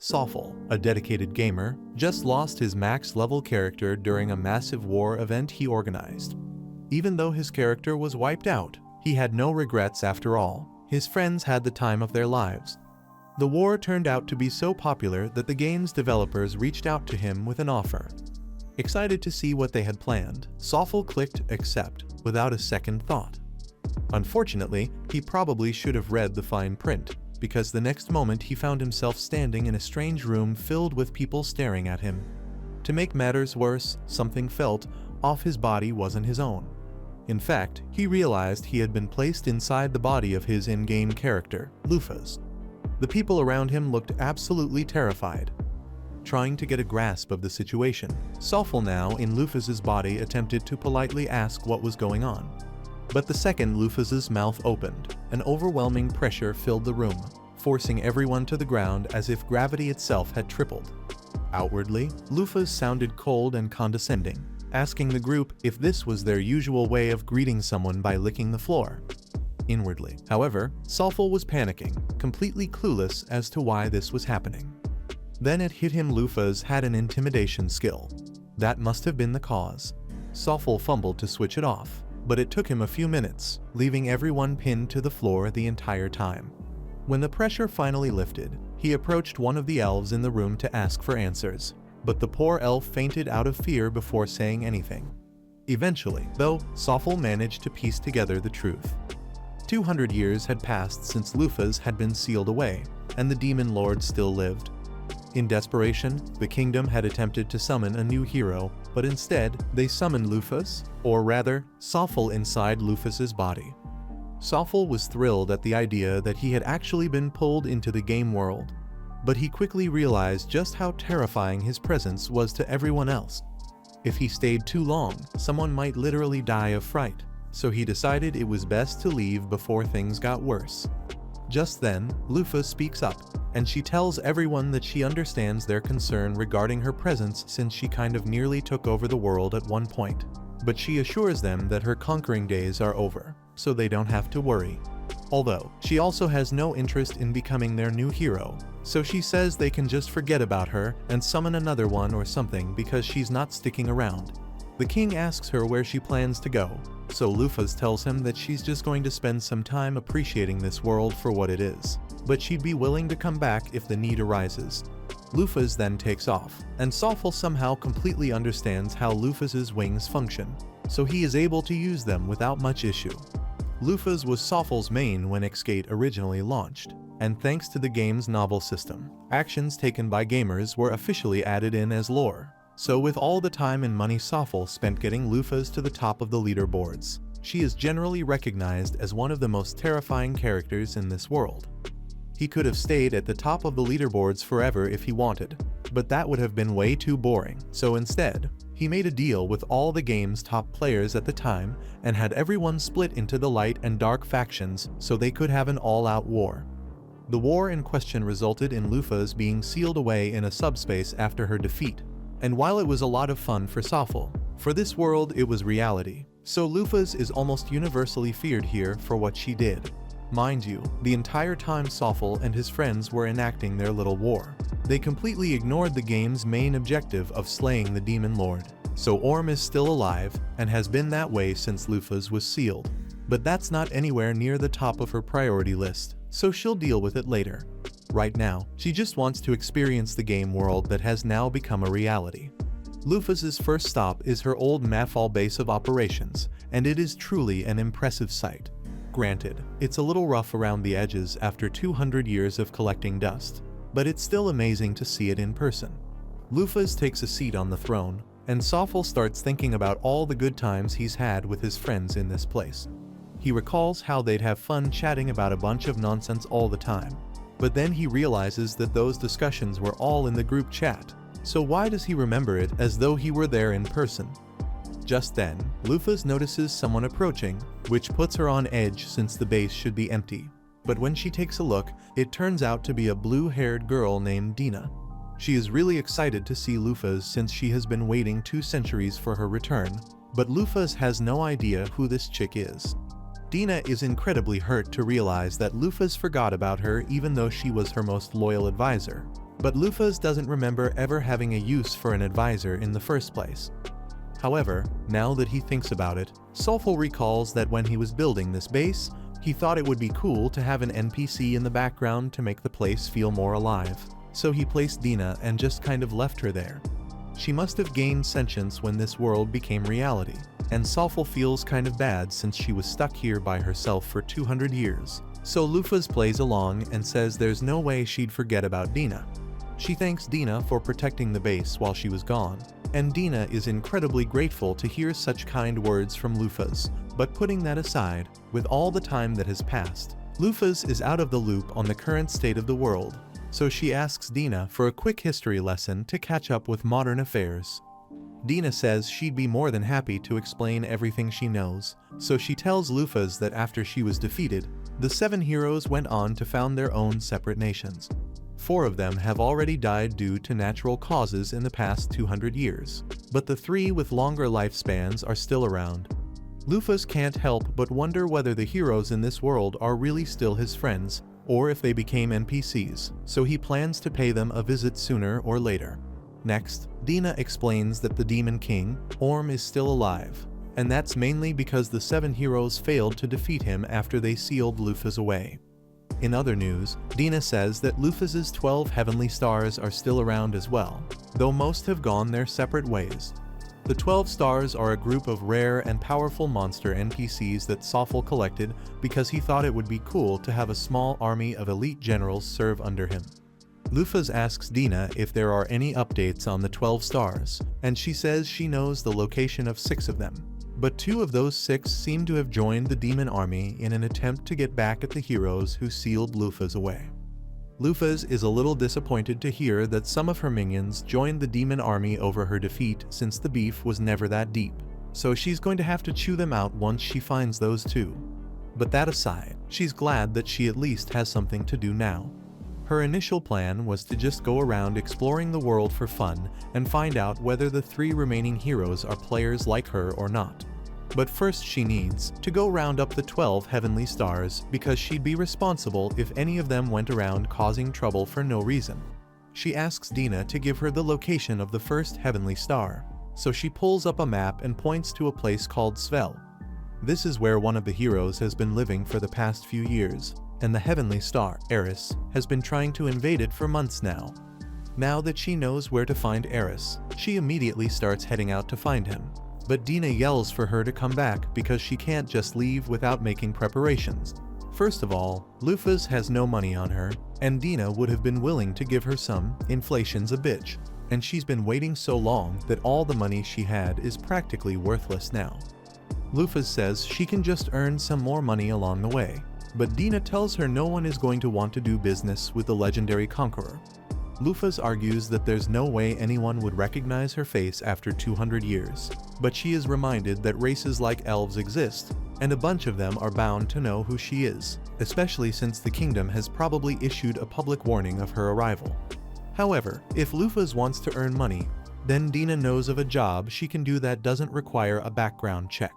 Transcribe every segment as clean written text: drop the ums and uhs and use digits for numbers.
Sawful, a dedicated gamer, just lost his max-level character during a massive war event he organized. Even though his character was wiped out, he had no regrets after all. His friends had the time of their lives. The war turned out to be so popular that the game's developers reached out to him with an offer. Excited to see what they had planned, Sawful clicked accept without a second thought. Unfortunately, he probably should have read the fine print, because the next moment he found himself standing in a strange room filled with people staring at him. To make matters worse, something felt off. His body wasn't his own. In fact, he realized he had been placed inside the body of his in-game character, Luffas. The people around him looked absolutely terrified. Trying to get a grasp of the situation, Sawful, now in Luffas's body, attempted to politely ask what was going on. But the second Luffas's mouth opened, an overwhelming pressure filled the room, forcing everyone to the ground as if gravity itself had tripled. Outwardly, Luffas sounded cold and condescending, asking the group if this was their usual way of greeting someone by licking the floor. Inwardly, however, Sawful was panicking, completely clueless as to why this was happening. Then it hit him: Luffas had an intimidation skill. That must have been the cause. Sawful fumbled to switch it off, but it took him a few minutes, leaving everyone pinned to the floor the entire time. When the pressure finally lifted, he approached one of the elves in the room to ask for answers, but the poor elf fainted out of fear before saying anything. Eventually, though, Sawful managed to piece together the truth. 200 years had passed since Luffas had been sealed away, and the Demon Lord still lived. In desperation, the kingdom had attempted to summon a new hero, but instead, they summoned Luffas, or rather, Sawful, inside Luffas's body. Sawful was thrilled at the idea that he had actually been pulled into the game world, but he quickly realized just how terrifying his presence was to everyone else. If he stayed too long, someone might literally die of fright, so he decided it was best to leave before things got worse. Just then, Luffas speaks up, and she tells everyone that she understands their concern regarding her presence since she kind of nearly took over the world at one point. But she assures them that her conquering days are over, so they don't have to worry. Although, she also has no interest in becoming their new hero, so she says they can just forget about her and summon another one or something because she's not sticking around. The king asks her where she plans to go, so Luffas tells him that she's just going to spend some time appreciating this world for what it is, but she'd be willing to come back if the need arises. Luffas then takes off, and Sawful somehow completely understands how Luffas's wings function, so he is able to use them without much issue. Luffas was Sawful's main when Xskate originally launched, and thanks to the game's novel system, actions taken by gamers were officially added in as lore. So with all the time and money Sawful spent getting Luffas to the top of the leaderboards, she is generally recognized as one of the most terrifying characters in this world. He could have stayed at the top of the leaderboards forever if he wanted, but that would have been way too boring, so instead, he made a deal with all the game's top players at the time and had everyone split into the light and dark factions so they could have an all-out war. The war in question resulted in Luffas being sealed away in a subspace after her defeat. And while it was a lot of fun for Sawful, for this world it was reality, so Luffas is almost universally feared here for what she did. Mind you, the entire time Sawful and his friends were enacting their little war, they completely ignored the game's main objective of slaying the Demon Lord. So Orm is still alive, and has been that way since Luffas was sealed. But that's not anywhere near the top of her priority list, so she'll deal with it later. Right now, she just wants to experience the game world that has now become a reality. Luffas's first stop is her old Mafal base of operations, and it is truly an impressive sight. Granted, it's a little rough around the edges after 200 years of collecting dust, but it's still amazing to see it in person. Luffas takes a seat on the throne, and Sawful starts thinking about all the good times he's had with his friends in this place. He recalls how they'd have fun chatting about a bunch of nonsense all the time. But then he realizes that those discussions were all in the group chat, so why does he remember it as though he were there in person? Just then, Luffas notices someone approaching, which puts her on edge since the base should be empty. But when she takes a look, it turns out to be a blue-haired girl named Dina. She is really excited to see Luffas since she has been waiting 2 centuries for her return, but Luffas has no idea who this chick is. Dina is incredibly hurt to realize that Luffas forgot about her even though she was her most loyal advisor. but Luffas doesn't remember ever having a use for an advisor in the first place. However, now that he thinks about it, Sulfur recalls that when he was building this base, he thought it would be cool to have an NPC in the background to make the place feel more alive. So he placed Dina and just kind of left her there. She must have gained sentience when this world became reality, and Sulfur feels kind of bad since she was stuck here by herself for 200 years. So Luffas plays along and says there's no way she'd forget about Dina. She thanks Dina for protecting the base while she was gone, and Dina is incredibly grateful to hear such kind words from Luffas. But putting that aside, with all the time that has passed, Luffas is out of the loop on the current state of the world, so she asks Dina for a quick history lesson to catch up with modern affairs. Dina says she'd be more than happy to explain everything she knows, so she tells Luffas that after she was defeated, the 7 heroes went on to found their own separate nations. 4 of them have already died due to natural causes in the past 200 years, but the 3 with longer lifespans are still around. Luffas can't help but wonder whether the heroes in this world are really still his friends, or if they became NPCs, so he plans to pay them a visit sooner or later. Next, Dina explains that the Demon King, Orm, is still alive, and that's mainly because the 7 heroes failed to defeat him after they sealed Luffas away. In other news, Dina says that Luffas's 12 heavenly stars are still around as well, though most have gone their separate ways. The 12 stars are a group of rare and powerful monster NPCs that Sulfur collected because he thought it would be cool to have a small army of elite generals serve under him. Luffas asks Dina if there are any updates on the 12 stars, and she says she knows the location of 6 of them. But 2 of those 6 seem to have joined the demon army in an attempt to get back at the heroes who sealed Luffas away. Luffas is a little disappointed to hear that some of her minions joined the demon army over her defeat since the beef was never that deep, so she's going to have to chew them out once she finds those 2. But that aside, she's glad that she at least has something to do now. Her initial plan was to just go around exploring the world for fun and find out whether the 3 remaining heroes are players like her or not. But first she needs to go round up the 12 heavenly stars because she'd be responsible if any of them went around causing trouble for no reason. She asks Dina to give her the location of the first heavenly star, so she pulls up a map and points to a place called Svel. This is where one of the heroes has been living for the past few years, and the heavenly star, Eris, has been trying to invade it for months now. Now that she knows where to find Eris, she immediately starts heading out to find him. But Dina yells for her to come back because she can't just leave without making preparations. First of all, Luffas has no money on her, and Dina would have been willing to give her some. Inflation's a bitch, and she's been waiting so long that all the money she had is practically worthless now. Luffas says she can just earn some more money along the way, but Dina tells her no one is going to want to do business with the legendary conqueror. Luffas argues that there's no way anyone would recognize her face after 200 years, but she is reminded that races like elves exist, and a bunch of them are bound to know who she is, especially since the kingdom has probably issued a public warning of her arrival. However, if Luffas wants to earn money, then Dina knows of a job she can do that doesn't require a background check: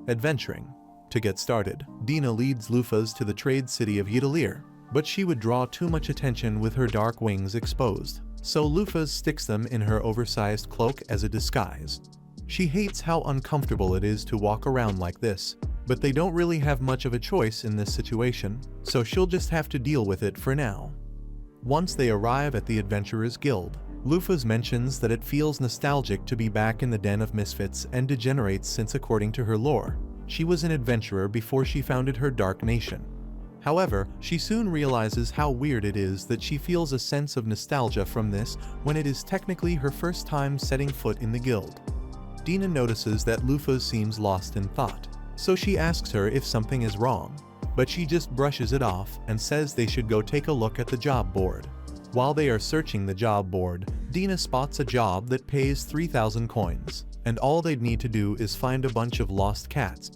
adventuring. To get started, Dina leads Luffas to the trade city of Ydalir, but she would draw too much attention with her dark wings exposed, so Luffas sticks them in her oversized cloak as a disguise. She hates how uncomfortable it is to walk around like this, but they don't really have much of a choice in this situation, so she'll just have to deal with it for now. Once they arrive at the Adventurers Guild, Luffas mentions that it feels nostalgic to be back in the den of misfits and degenerates since, according to her lore, she was an adventurer before she founded her dark nation. However, she soon realizes how weird it is that she feels a sense of nostalgia from this when it is technically her first time setting foot in the guild. Dina notices that Luffas seems lost in thought, so she asks her if something is wrong, but she just brushes it off and says they should go take a look at the job board. While they are searching the job board, Dina spots a job that pays 3,000 coins, and all they'd need to do is find a bunch of lost cats.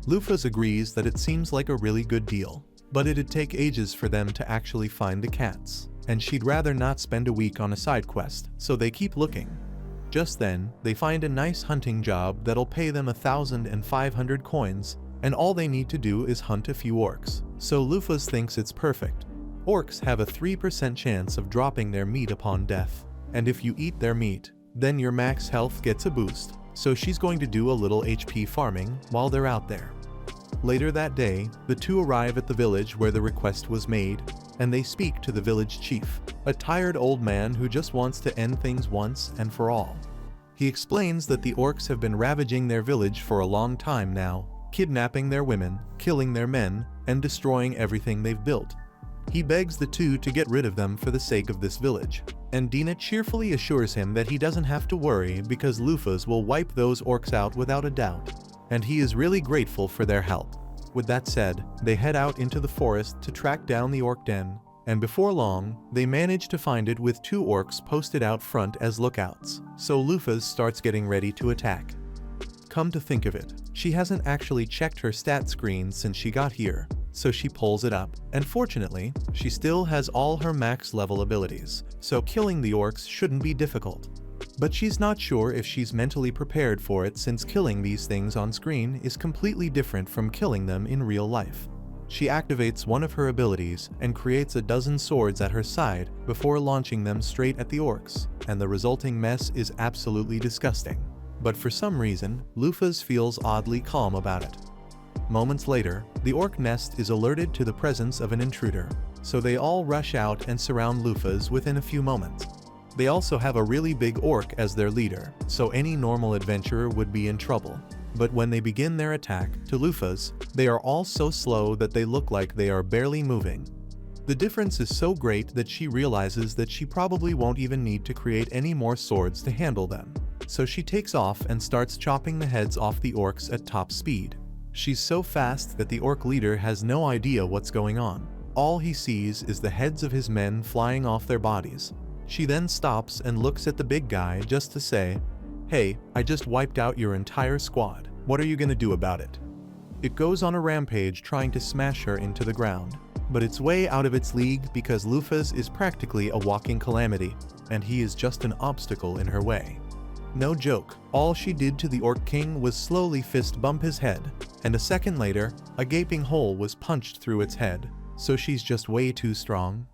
Luffas agrees that it seems like a really good deal, but it'd take ages for them to actually find the cats, and she'd rather not spend a week on a side quest, so they keep looking. Just then, they find a nice hunting job that'll pay them 1,500 coins, and all they need to do is hunt a few orcs, so Luffas thinks it's perfect. Orcs have a 3% chance of dropping their meat upon death, and if you eat their meat, then your max health gets a boost, so she's going to do a little HP farming while they're out there. Later that day, the two arrive at the village where the request was made, and they speak to the village chief, a tired old man who just wants to end things once and for all. He explains that the orcs have been ravaging their village for a long time now, kidnapping their women, killing their men, and destroying everything they've built. He begs the two to get rid of them for the sake of this village, and Dina cheerfully assures him that he doesn't have to worry because Luffas will wipe those orcs out without a doubt, and he is really grateful for their help. With that said, they head out into the forest to track down the orc den, and before long, they manage to find it with two orcs posted out front as lookouts, so Luffas starts getting ready to attack. Come to think of it, she hasn't actually checked her stat screen since she got here, so she pulls it up, and fortunately, she still has all her max level abilities, so killing the orcs shouldn't be difficult. But she's not sure if she's mentally prepared for it since killing these things on screen is completely different from killing them in real life. She activates one of her abilities and creates a dozen swords at her side before launching them straight at the orcs, and the resulting mess is absolutely disgusting. But for some reason, Luffas feels oddly calm about it. Moments later, the orc nest is alerted to the presence of an intruder, so they all rush out and surround Luffas within a few moments. They also have a really big orc as their leader, so any normal adventurer would be in trouble. But when they begin their attack to Luffas, they are all so slow that they look like they are barely moving. The difference is so great that she realizes that she probably won't even need to create any more swords to handle them. So she takes off and starts chopping the heads off the orcs at top speed. She's so fast that the orc leader has no idea what's going on. All he sees is the heads of his men flying off their bodies. She then stops and looks at the big guy just to say, "Hey, I just wiped out your entire squad. What are you gonna do about it?" It goes on a rampage trying to smash her into the ground, but it's way out of its league because Luffas is practically a walking calamity, and he is just an obstacle in her way. No joke, all she did to the Orc King was slowly fist bump his head, and a second later, a gaping hole was punched through its head, so she's just way too strong.